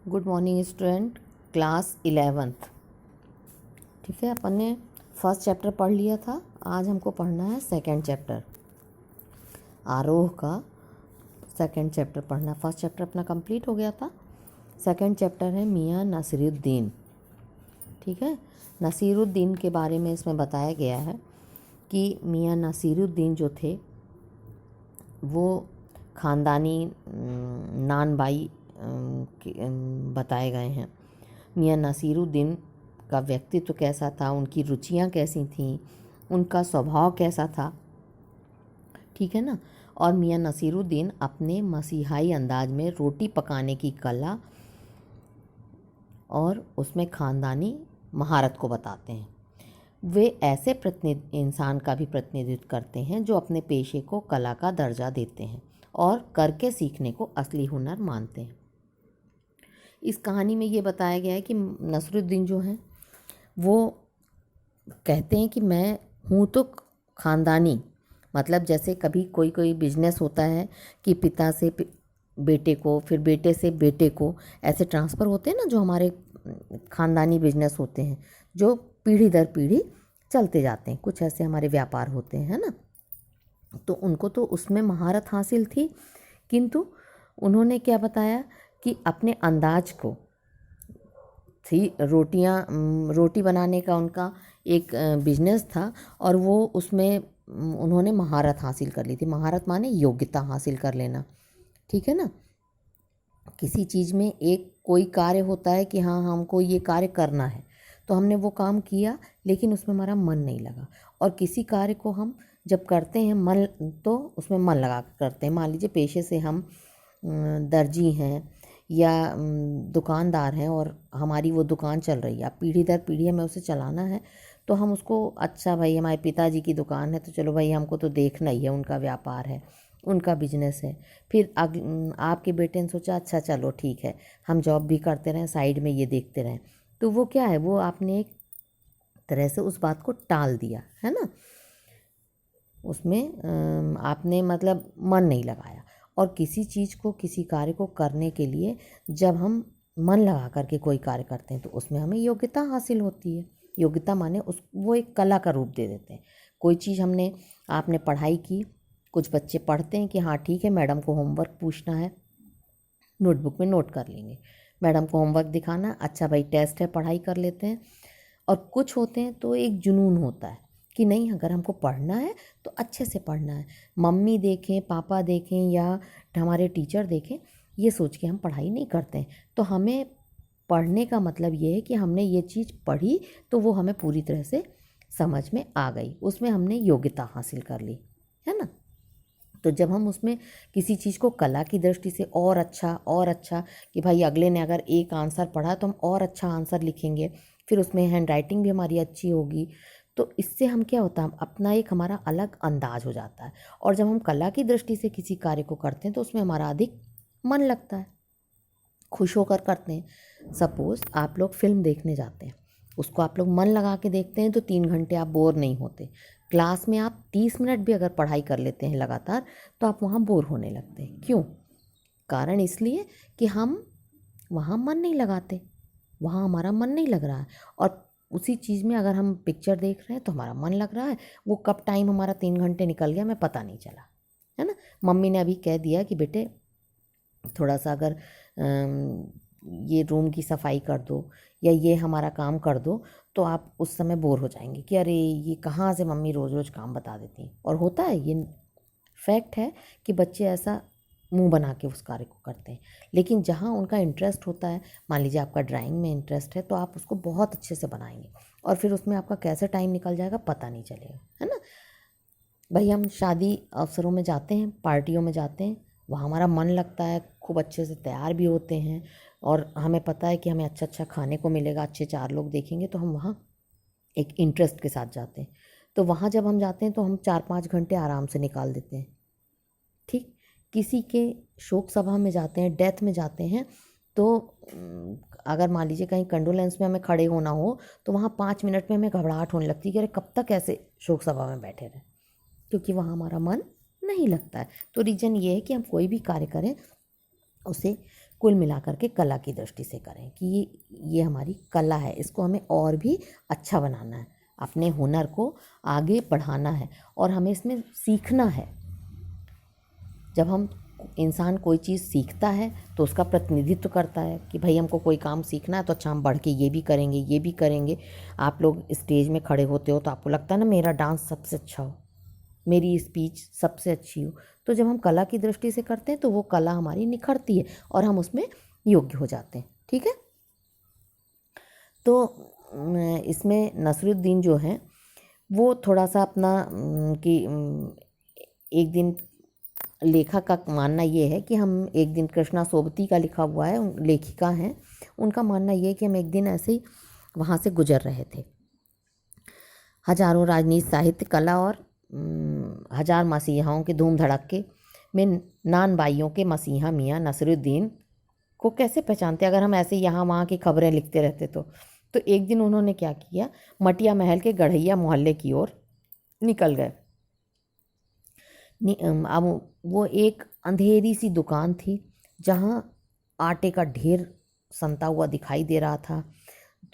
Good morning student, class 11th। ठीक है, अपन ने फर्स्ट चैप्टर पढ़ लिया था। आज हमको पढ़ना है सेकंड चैप्टर, आरोह का सेकंड चैप्टर पढ़ना। फर्स्ट चैप्टर अपना कंप्लीट हो गया था। सेकंड चैप्टर है मियाँ नसीरुद्दीन। ठीक है, नसीरुद्दीन के बारे में इसमें बताया गया है कि मियाँ नसीरुद्दीन जो थे वो ख़ानदानी नानबाई बताए गए हैं। मियाँ नसीरुद्दीन का व्यक्तित्व कैसा था, उनकी रुचियाँ कैसी थीं, उनका स्वभाव कैसा था, ठीक है ना। और मियाँ नसीरुद्दीन अपने मसीहाई अंदाज में रोटी पकाने की कला और उसमें ख़ानदानी महारत को बताते हैं। वे ऐसे इंसान का भी प्रतिनिधित्व करते हैं जो अपने पेशे को कला का दर्जा देते हैं और करके सीखने को असली हुनर मानते हैं। इस कहानी में ये बताया गया है कि नसीरुद्दीन जो हैं वो कहते हैं कि मैं हूँ तो ख़ानदानी, मतलब जैसे कभी कोई कोई बिजनेस होता है कि पिता से बेटे को, फिर बेटे से बेटे को, ऐसे ट्रांसफ़र होते हैं ना, जो हमारे ख़ानदानी बिजनेस होते हैं जो पीढ़ी दर पीढ़ी चलते जाते हैं। कुछ ऐसे हमारे व्यापार होते हैं, है ना। तो उनको तो उसमें महारत हासिल थी, किंतु उन्होंने क्या बताया कि अपने अंदाज को थी रोटी बनाने का उनका एक बिजनेस था और वो उसमें उन्होंने महारत हासिल कर ली थी। महारत माने योग्यता हासिल कर लेना, ठीक है ना। किसी चीज़ में एक कोई कार्य होता है कि हाँ हमको ये कार्य करना है, तो हमने वो काम किया लेकिन उसमें हमारा मन नहीं लगा। और किसी कार्य को हम जब करते हैं मन, तो उसमें मन लगा कर करते हैं। मान लीजिए पेशे से हम दर्जी हैं या दुकानदार हैं और हमारी वो दुकान चल रही है, अब पीढ़ी दर पीढ़ी हमें उसे चलाना है, तो हम उसको, अच्छा भाई हमारे पिताजी की दुकान है तो चलो भाई हमको तो देखना ही है, उनका व्यापार है, उनका बिजनेस है। फिर आपके बेटे ने सोचा अच्छा चलो ठीक है, हम जॉब भी करते रहें, साइड में ये देखते रहें। तो वो क्या है, वो आपने एक तरह से उस बात को टाल दिया है ना, उसमें आपने मतलब मन नहीं लगाया। और किसी चीज़ को, किसी कार्य को करने के लिए जब हम मन लगा करके कोई कार्य करते हैं तो उसमें हमें योग्यता हासिल होती है। योग्यता माने वो एक कला का रूप दे देते हैं। कोई चीज़ आपने पढ़ाई की, कुछ बच्चे पढ़ते हैं कि हाँ ठीक है मैडम को होमवर्क पूछना है, नोटबुक में नोट कर लेंगे। मैडम को होमवर्क दिखाना, अच्छा भाई टेस्ट है, पढ़ाई कर लेते हैं। और कुछ होते हैं तो एक जुनून होता है कि नहीं, अगर हमको पढ़ना है तो अच्छे से पढ़ना है। मम्मी देखें, पापा देखें या हमारे टीचर देखें, ये सोच के हम पढ़ाई नहीं करते हैं। तो हमें पढ़ने का मतलब ये है कि हमने ये चीज़ पढ़ी तो वो हमें पूरी तरह से समझ में आ गई, उसमें हमने योग्यता हासिल कर ली, है ना। तो जब हम उसमें किसी चीज़ को कला की दृष्टि से और अच्छा कि भाई अगले ने अगर एक आंसर पढ़ा तो हम और अच्छा आंसर लिखेंगे, फिर उसमें हैंड राइटिंग भी हमारी अच्छी होगी, तो इससे हम क्या होता है, अपना एक हमारा अलग अंदाज हो जाता है। और जब हम कला की दृष्टि से किसी कार्य को करते हैं तो उसमें हमारा अधिक मन लगता है, खुश होकर करते हैं। सपोज़ आप लोग फिल्म देखने जाते हैं, उसको आप लोग मन लगा के देखते हैं तो 3 घंटे आप बोर नहीं होते। क्लास में आप 30 मिनट भी अगर पढ़ाई कर लेते हैं लगातार तो आप वहाँ बोर होने लगते हैं। क्यों? कारण इसलिए कि हम वहाँ मन नहीं लगाते, वहाँ हमारा मन नहीं लग रहा है। और उसी चीज़ में अगर हम पिक्चर देख रहे हैं तो हमारा मन लग रहा है, वो कब टाइम हमारा 3 घंटे निकल गया हमें पता नहीं चला, है ना। मम्मी ने अभी कह दिया कि बेटे थोड़ा सा अगर ये रूम की सफाई कर दो या ये हमारा काम कर दो, तो आप उस समय बोर हो जाएंगे कि अरे ये कहाँ से मम्मी रोज़ रोज़ काम बता देती हैं। और होता है, ये फैक्ट है कि बच्चे ऐसा मुंह बना के उस कार्य को करते हैं। लेकिन जहाँ उनका इंटरेस्ट होता है, मान लीजिए आपका ड्राइंग में इंटरेस्ट है तो आप उसको बहुत अच्छे से बनाएंगे और फिर उसमें आपका कैसे टाइम निकल जाएगा पता नहीं चलेगा, है ना। भाई हम शादी अवसरों में जाते हैं, पार्टियों में जाते हैं, वहाँ हमारा मन लगता है, खूब अच्छे से तैयार भी होते हैं और हमें पता है कि हमें अच्छा अच्छा खाने को मिलेगा, अच्छे 4 लोग देखेंगे, तो हम वहाँ एक इंटरेस्ट के साथ जाते हैं। तो वहाँ जब हम जाते हैं तो हम 4-5 घंटे आराम से निकाल देते हैं। ठीक, किसी के शोक सभा में जाते हैं, डेथ में जाते हैं, तो अगर मान लीजिए कहीं कंडोलेंस में हमें खड़े होना हो तो वहाँ 5 मिनट में हमें घबराहट होने लगती है कि अरे कब तक ऐसे शोक सभा में बैठे रहें, क्योंकि वहाँ हमारा मन नहीं लगता है। तो रीज़न ये है कि हम कोई भी कार्य करें उसे कुल मिलाकर के कला की दृष्टि से करें कि ये हमारी कला है, इसको हमें और भी अच्छा बनाना है, अपने हुनर को आगे बढ़ाना है और हमें इसमें सीखना है। जब हम इंसान कोई चीज़ सीखता है तो उसका प्रतिनिधित्व करता है कि भाई हमको कोई काम सीखना है तो अच्छा हम बढ़ के ये भी करेंगे, ये भी करेंगे। आप लोग स्टेज में खड़े होते हो तो आपको लगता है ना मेरा डांस सबसे अच्छा हो, मेरी स्पीच सबसे अच्छी हो। तो जब हम कला की दृष्टि से करते हैं तो वो कला हमारी निखरती है और हम उसमें योग्य हो जाते हैं। ठीक है। तो इसमें नसरुद्दीन जो है वो थोड़ा सा अपना कि एक दिन लेखक का मानना ये है कि हम एक दिन, कृष्णा सोबती का लिखा हुआ है, लेखिका हैं, उनका मानना ये है कि हम एक दिन ऐसे ही वहाँ से गुजर रहे थे। हजारों राजनीति, साहित्य, कला और हजार मसीहाओं के धूम धड़क्के में नान बाइयों के मसीहा मियाँ नसरुद्दीन को कैसे पहचानते अगर हम ऐसे यहाँ वहाँ की खबरें लिखते रहते तो एक दिन उन्होंने क्या किया, मटिया महल के गढ़ैया मोहल्ले की ओर निकल गए। अब वो एक अंधेरी सी दुकान थी जहाँ आटे का ढेर सनता हुआ दिखाई दे रहा था।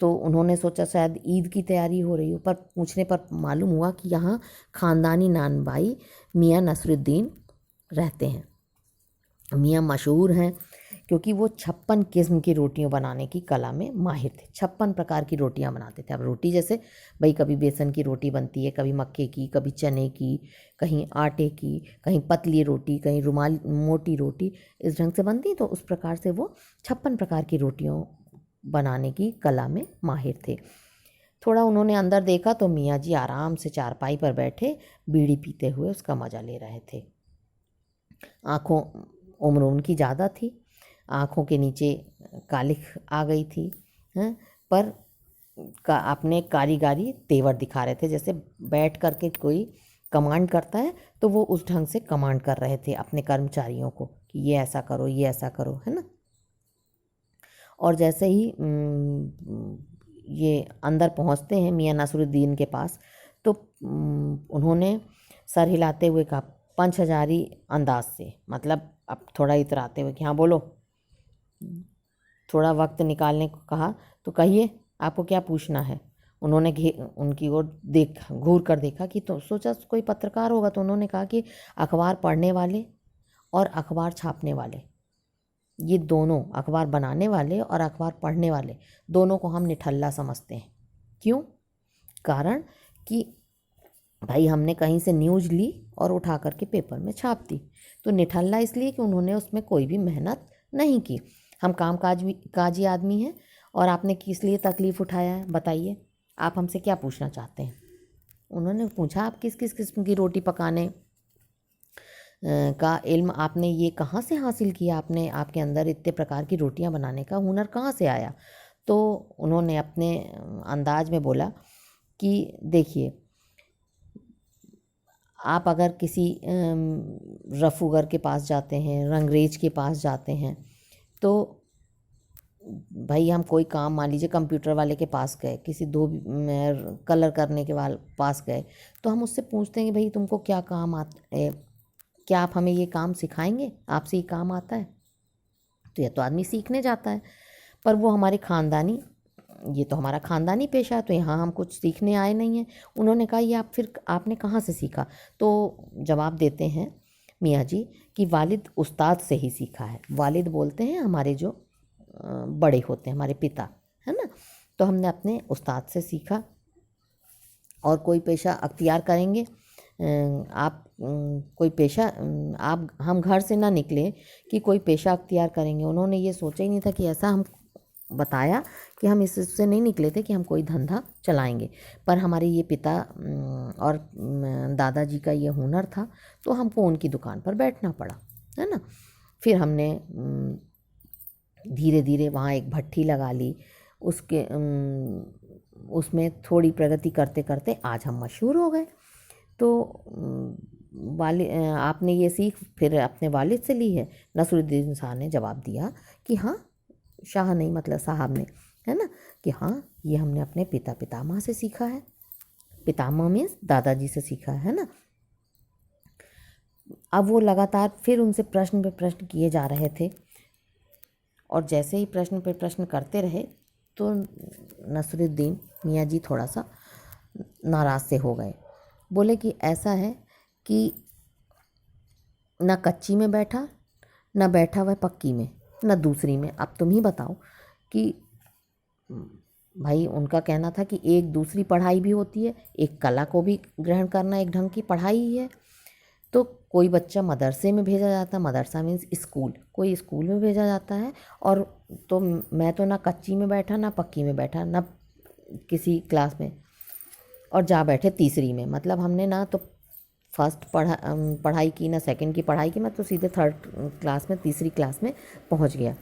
तो उन्होंने सोचा शायद ईद की तैयारी हो रही हो, पर पूछने पर मालूम हुआ कि यहाँ ख़ानदानी नानबाई मियाँ नसरुद्दीन रहते हैं। मियाँ मशहूर हैं क्योंकि वो 56 किस्म की रोटियां बनाने की कला में माहिर थे। 56 प्रकार की रोटियां बनाते थे। अब रोटी जैसे भाई कभी बेसन की रोटी बनती है, कभी मक्के की, कभी चने की, कहीं आटे की, कहीं पतली रोटी, कहीं रुमाल मोटी रोटी, इस ढंग से बनती। तो उस प्रकार से वो 56 प्रकार की रोटियों बनाने की कला में माहिर थे। थोड़ा उन्होंने अंदर देखा तो मियाँ जी आराम से चारपाई पर बैठे बीड़ी पीते हुए उसका मज़ा ले रहे थे। आँखों, उम्र उनकी ज़्यादा थी, आँखों के नीचे कालिख आ गई थी, हैं, पर अपने कारीगरी तेवर दिखा रहे थे। जैसे बैठ कर के कोई कमांड करता है तो वो उस ढंग से कमांड कर रहे थे अपने कर्मचारियों को कि ये ऐसा करो, ये ऐसा करो, है ना। और जैसे ही ये अंदर पहुंचते हैं मियाँ नसरुद्दीन के पास तो उन्होंने सर हिलाते हुए कहा, 5000 अंदाज से, मतलब अब थोड़ा इतराते हुए कि हाँ बोलो। थोड़ा वक्त निकालने को कहा तो कहिए आपको क्या पूछना है। उन्होंने उनकी ओर घूर कर देखा कि, तो सोचा कोई पत्रकार होगा, तो उन्होंने कहा कि अखबार पढ़ने वाले और अखबार छापने वाले, ये दोनों, अखबार बनाने वाले और अखबार पढ़ने वाले, दोनों को हम निठल्ला समझते हैं। क्यों? कारण कि भाई हमने कहीं से न्यूज़ ली और उठा करके पेपर में छाप दी। तो निठल्ला इसलिए कि उन्होंने उसमें कोई भी मेहनत नहीं की। हम काजी आदमी हैं और आपने किस लिए तकलीफ़ उठाया है, बताइए, आप हमसे क्या पूछना चाहते हैं। उन्होंने पूछा आप किस किस किस्म की रोटी पकाने का इल्म आपने ये कहाँ से हासिल किया, आपने, आपके अंदर इतने प्रकार की रोटियां बनाने का हुनर कहाँ से आया। तो उन्होंने अपने अंदाज में बोला कि देखिए, आप अगर किसी रफूगर के पास जाते हैं, रंगरेज के पास जाते हैं, तो भाई हम कोई काम, मान लीजिए कंप्यूटर वाले के पास गए, किसी कलर करने के पास गए, तो हम उससे पूछते हैं कि भाई तुमको क्या काम आता है, क्या आप हमें ये काम सिखाएंगे, आपसे ये काम आता है। तो यह तो आदमी सीखने जाता है, पर वो हमारे ख़ानदानी, ये तो हमारा ख़ानदानी पेशा है, तो यहाँ हम कुछ सीखने आए नहीं हैं। उन्होंने कहा ये आपने कहाँ से सीखा। तो जवाब देते हैं मियाँ जी कि वालिद उस्ताद से ही सीखा है। वालिद बोलते हैं हमारे जो बड़े होते हैं, हमारे पिता, है ना। तो हमने अपने उस्ताद से सीखा। और कोई पेशा अख्तियार करेंगे आप, कोई पेशा आप, हम घर से ना निकले कि कोई पेशा अख्तियार करेंगे। उन्होंने ये सोचा ही नहीं था कि ऐसा, हम बताया कि हम इससे नहीं निकले थे कि हम कोई धंधा चलाएंगे, पर हमारे ये पिता और दादाजी का ये हुनर था, तो हमको उनकी दुकान पर बैठना पड़ा, है ना। फिर हमने धीरे धीरे वहाँ एक भट्ठी लगा ली, उसमें थोड़ी प्रगति करते करते आज हम मशहूर हो गए। तो आपने ये सीख फिर अपने वालिद से ली है। नसरुद्दीन शाह ने जवाब दिया कि हाँ, शाह नहीं मतलब साहब ने, है ना, कि हाँ ये हमने अपने पितामह से सीखा है। पितामह में दादाजी से सीखा है ना। अब वो लगातार फिर उनसे प्रश्न पे प्रश्न किए जा रहे थे और जैसे ही प्रश्न पे प्रश्न करते रहे तो नसरुद्दीन मियाँ जी थोड़ा सा नाराज़ से हो गए। बोले कि ऐसा है कि ना कच्ची में बैठा, ना बैठा हुआ पक्की में, ना दूसरी में। अब तुम ही बताओ कि भाई उनका कहना था कि एक दूसरी पढ़ाई भी होती है, एक कला को भी ग्रहण करना एक ढंग की पढ़ाई ही है। तो कोई बच्चा मदरसे में भेजा जाता है, मदरसा मीन्स स्कूल, कोई स्कूल में भेजा जाता है। और तो मैं तो ना कच्ची में बैठा, ना पक्की में बैठा, ना किसी क्लास में, और जा बैठे तीसरी में। मतलब हमने ना तो फर्स्ट पढ़ाई की, ना सेकंड की पढ़ाई की, मैं तो सीधे थर्ड क्लास में, तीसरी क्लास में पहुंच गया।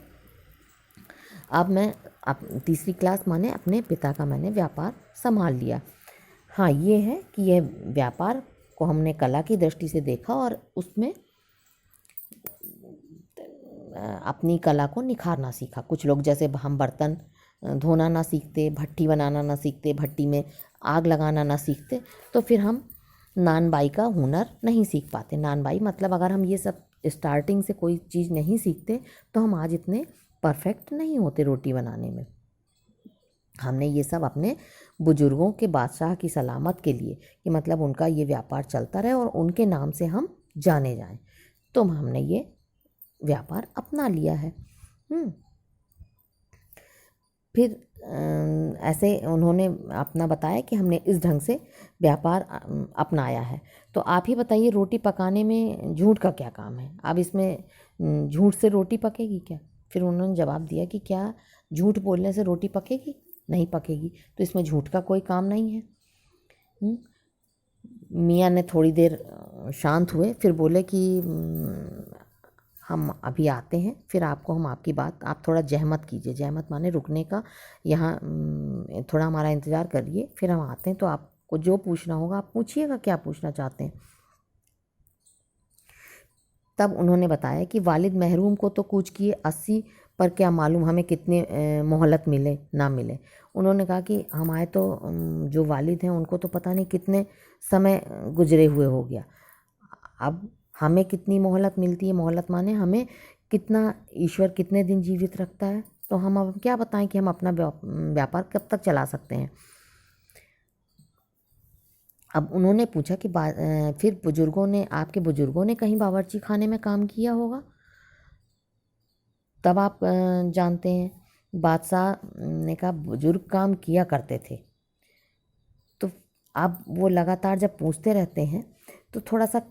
अब तीसरी क्लास माने अपने पिता का मैंने व्यापार संभाल लिया। हाँ, ये है कि यह व्यापार को हमने कला की दृष्टि से देखा और उसमें अपनी कला को निखारना सीखा। कुछ लोग जैसे हम बर्तन धोना ना सीखते, भट्टी बनाना ना सीखते, भट्टी में आग लगाना ना सीखते, तो फिर हम नानबाई का हुनर नहीं सीख पाते। नानबाई मतलब अगर हम ये सब स्टार्टिंग से कोई चीज़ नहीं सीखते तो हम आज इतने परफेक्ट नहीं होते रोटी बनाने में। हमने ये सब अपने बुजुर्गों के बादशाह की सलामत के लिए, कि मतलब उनका ये व्यापार चलता रहे और उनके नाम से हम जाने जाएं, तो हमने ये व्यापार अपना लिया है। फिर ऐसे उन्होंने अपना बताया कि हमने इस ढंग से व्यापार अपनाया है। तो आप ही बताइए, रोटी पकाने में झूठ का क्या काम है? अब इसमें झूठ से रोटी पकेगी क्या? फिर उन्होंने जवाब दिया कि क्या झूठ बोलने से रोटी पकेगी? नहीं पकेगी। तो इसमें झूठ का कोई काम नहीं है। मियाँ ने थोड़ी देर शांत हुए, फिर बोले कि हम अभी आते हैं, फिर आपको हम आपकी बात, आप थोड़ा जहमत कीजिए। जहमत माने रुकने का, यहाँ थोड़ा हमारा इंतज़ार करिए, फिर हम आते हैं। तो आपको जो पूछना होगा आप पूछिएगा, क्या पूछना चाहते हैं। तब उन्होंने बताया कि वालिद महरूम को तो कूच किए 80, पर क्या मालूम हमें कितने मोहलत मिले ना मिले। उन्होंने कहा कि हमारे तो जो वालिद हैं उनको तो पता नहीं कितने समय गुजरे हुए हो गया, अब हमें कितनी मोहलत मिलती है। मोहलत माने हमें कितना, ईश्वर कितने दिन जीवित रखता है, तो हम अब क्या बताएं कि हम अपना व्यापार कब तक चला सकते हैं। अब उन्होंने पूछा कि फिर आपके बुजुर्गों ने कहीं बावर्ची खाने में काम किया होगा, तब आप जानते हैं। बादशाह ने कहा बुजुर्ग काम किया करते थे। तो अब वो लगातार जब पूछते रहते हैं तो थोड़ा सा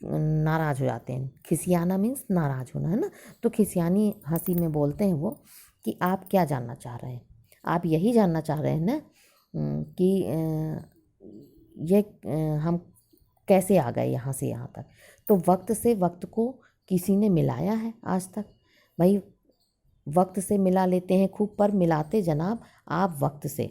नाराज़ हो जाते हैं। खिसियाना मीन्स नाराज़ होना, है ना। तो खिसियानी हंसी में बोलते हैं वो कि आप क्या जानना चाह रहे हैं? आप यही जानना चाह रहे हैं ना कि ये हम कैसे आ गए यहाँ से यहाँ तक। तो वक्त से वक्त को किसी ने मिलाया है आज तक? भाई वक्त से मिला लेते हैं खूब, पर मिलाते जनाब आप वक्त से,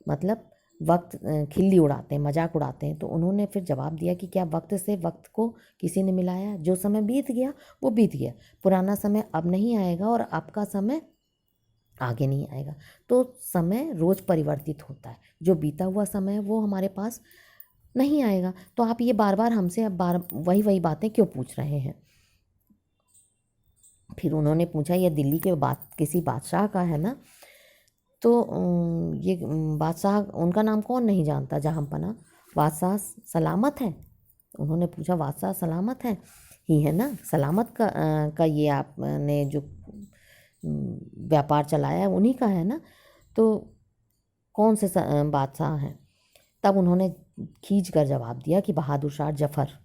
मतलब वक्त खिल्ली उड़ाते हैं, मजाक उड़ाते हैं। तो उन्होंने फिर जवाब दिया कि क्या वक्त से वक्त को किसी ने मिलाया? जो समय बीत गया वो बीत गया, पुराना समय अब नहीं आएगा और अब का समय आगे नहीं आएगा। तो समय रोज़ परिवर्तित होता है, जो बीता हुआ समय है वो हमारे पास नहीं आएगा। तो आप ये बार बार हमसे अब वही बातें क्यों पूछ रहे हैं? फिर उन्होंने पूछा ये दिल्ली के किसी बादशाह का है ना? तो ये बादशाह, उनका नाम कौन नहीं जानता, जहाँपना बादशाह सलामत है। उन्होंने पूछा बादशाह सलामत है ही है ना? सलामत का ये आपने जो व्यापार चलाया है उन्हीं का है ना? तो कौन से बादशाह हैं? तब उन्होंने खींच कर जवाब दिया कि बहादुर शाह जफ़र।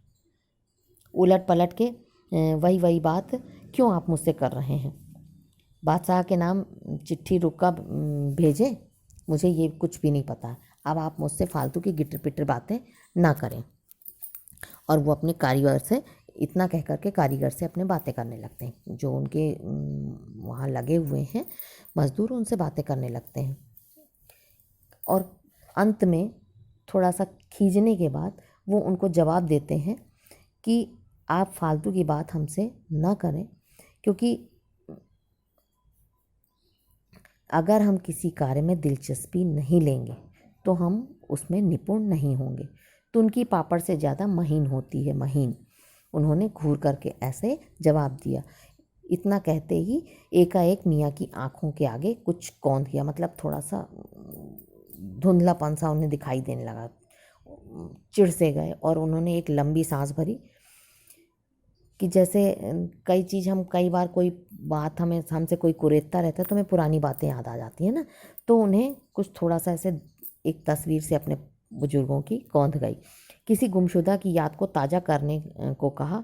उलट पलट के वही बात क्यों आप मुझसे कर रहे हैं? बादशाह के नाम चिट्ठी रुका भेजें, मुझे ये कुछ भी नहीं पता। अब आप मुझसे फालतू की गिटर पिटर बातें ना करें। और वो अपने कारीगर से इतना कह कर के कारीगर से अपने बातें करने लगते हैं, जो उनके वहाँ लगे हुए हैं मज़दूर, उनसे बातें करने लगते हैं। और अंत में थोड़ा सा खींचने के बाद वो उनको जवाब देते हैं कि आप फालतू की बात हमसे ना करें, क्योंकि अगर हम किसी कार्य में दिलचस्पी नहीं लेंगे तो हम उसमें निपुण नहीं होंगे। तो उनकी पापड़ से ज़्यादा महीन होती है, महीन। उन्होंने घूर करके ऐसे जवाब दिया। इतना कहते ही एकाएक मियाँ की आंखों के आगे कुछ कौंध गया, मतलब थोड़ा सा धुंधलापन सा उन्हें दिखाई देने लगा। चिढ़ से गए और उन्होंने एक लंबी सांस भरी कि जैसे कई बार कोई बात हमसे कोई कुरेदता रहता है तो हमें पुरानी बातें याद आ जाती हैं ना, तो उन्हें कुछ थोड़ा सा ऐसे एक तस्वीर से अपने बुजुर्गों की कौंध गई। किसी गुमशुदा की याद को ताज़ा करने को कहा।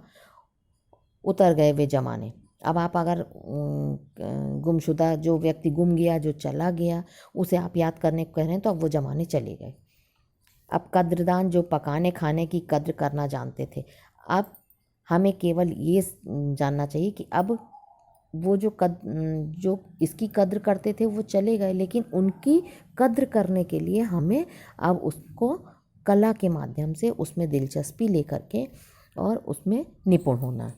उतर गए वे ज़माने। अब आप अगर गुमशुदा जो व्यक्ति गुम गया, जो चला गया, उसे आप याद करने को कह रहे हैं तो अब वो ज़माने चले गए। अब कद्रदान जो पकाने खाने की कद्र करना जानते थे, अब हमें केवल ये जानना चाहिए कि अब वो जो इसकी कद्र करते थे वो चले गए, लेकिन उनकी कद्र करने के लिए हमें अब उसको कला के माध्यम से उसमें दिलचस्पी लेकर के और उसमें निपुण होना है।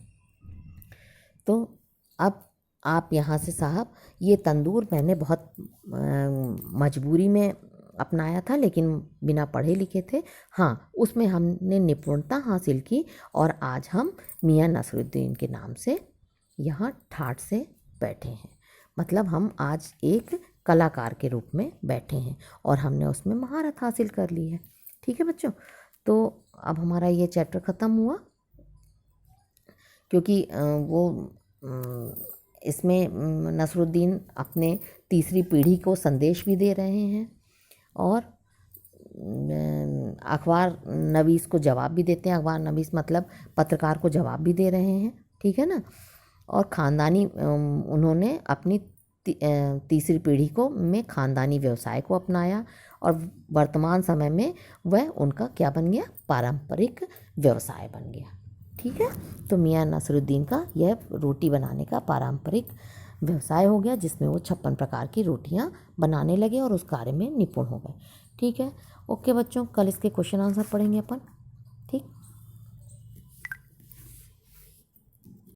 तो अब आप यहाँ से साहब, ये तंदूर मैंने बहुत मजबूरी में अपनाया था, लेकिन बिना पढ़े लिखे थे। हाँ, उसमें हमने निपुणता हासिल की और आज हम मियाँ नसरुद्दीन के नाम से यहाँ ठाठ से बैठे हैं। मतलब हम आज एक कलाकार के रूप में बैठे हैं और हमने उसमें महारत हासिल कर ली है। ठीक है बच्चों, तो अब हमारा ये चैप्टर ख़त्म हुआ, क्योंकि इसमें नसरुद्दीन अपने तीसरी पीढ़ी को संदेश भी दे रहे हैं और अखबार नवीस को जवाब भी देते हैं। अखबार नवीस मतलब पत्रकार को जवाब भी दे रहे हैं, ठीक है ना। और ख़ानदानी उन्होंने अपनी तीसरी पीढ़ी में ख़ानदानी व्यवसाय को अपनाया और वर्तमान समय में वह उनका क्या बन गया, पारंपरिक व्यवसाय बन गया। ठीक है, तो मियाँ नसरुद्दीन का यह रोटी बनाने का पारंपरिक व्यवसाय हो गया, जिसमें वो 56 प्रकार की रोटियां बनाने लगे और उस कार्य में निपुण हो गए। ठीक है, ओके बच्चों, कल इसके क्वेश्चन आंसर पढ़ेंगे अपन।